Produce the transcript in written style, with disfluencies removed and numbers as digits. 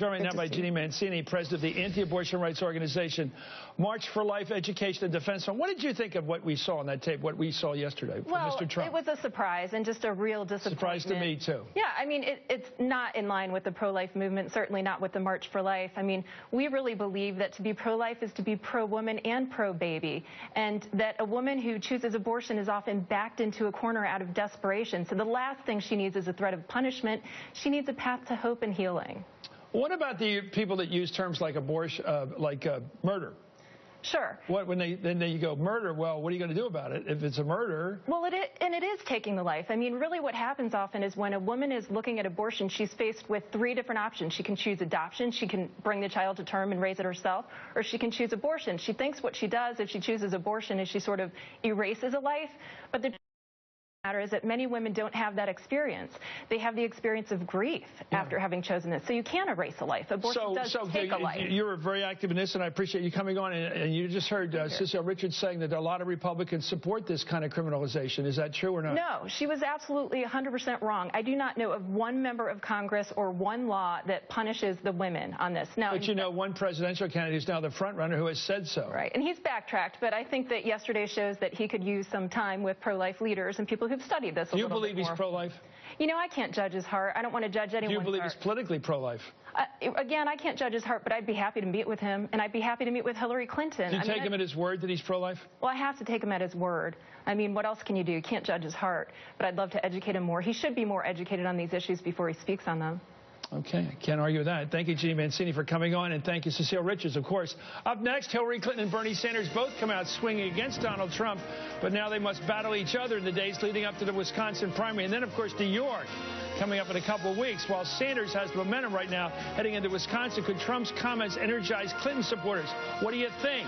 Joined now by Jeanne Mancini, president of the anti-abortion rights organization March for Life Education and Defense Fund. What did you think of what we saw on that tape, what we saw yesterday from Mr. Trump? It was a surprise and just a real disappointment. Surprise to me, too. Yeah, I mean, it's not in line with the pro-life movement, certainly not with the March for Life. I mean, we really believe that to be pro-life is to be pro-woman and pro-baby, and that a woman who chooses abortion is often backed into a corner out of desperation. So the last thing she needs is a threat of punishment. She needs a path to hope and healing. What about the people that use terms like abortion, murder? Sure. Then you go murder. Well, what are you going to do about it if it's a murder? Well, it is taking the life. I mean, really, what happens often is when a woman is looking at abortion, she's faced with three different options. She can choose adoption, she can bring the child to term and raise it herself, or she can choose abortion. She thinks what she does if she chooses abortion is she sort of erases a life, but the matter is that many women don't have that experience. They have the experience of grief after having chosen this. So you can't erase a life. Abortion does take a life. You're very active in this, and I appreciate you coming on. And you just heard Cecile Richards saying that a lot of Republicans support this kind of criminalization. Is that true or not? No, she was absolutely 100% wrong. I do not know of one member of Congress or one law that punishes the women on this. Now, but you know, one presidential candidate who's now the front runner who has said so. Right, and he's backtracked. But I think that yesterday shows that he could use some time with pro-life leaders and people who've studied this a little bit more. Do you believe he's pro-life? You know, I can't judge his heart. I don't want to judge anyone's heart. Do you believe he's politically pro-life? Again, I can't judge his heart, but I'd be happy to meet with him, and I'd be happy to meet with Hillary Clinton. Do you take him at his word that he's pro-life? Well, I have to take him at his word. I mean, what else can you do? You can't judge his heart, but I'd love to educate him more. He should be more educated on these issues before he speaks on them. Okay, I can't argue with that. Thank you, Jeanne Mancini, for coming on, and thank you, Cecile Richards, of course. Up next, Hillary Clinton and Bernie Sanders both come out swinging against Donald Trump, but now they must battle each other in the days leading up to the Wisconsin primary. And then, of course, New York coming up in a couple of weeks. While Sanders has momentum right now heading into Wisconsin, could Trump's comments energize Clinton supporters? What do you think?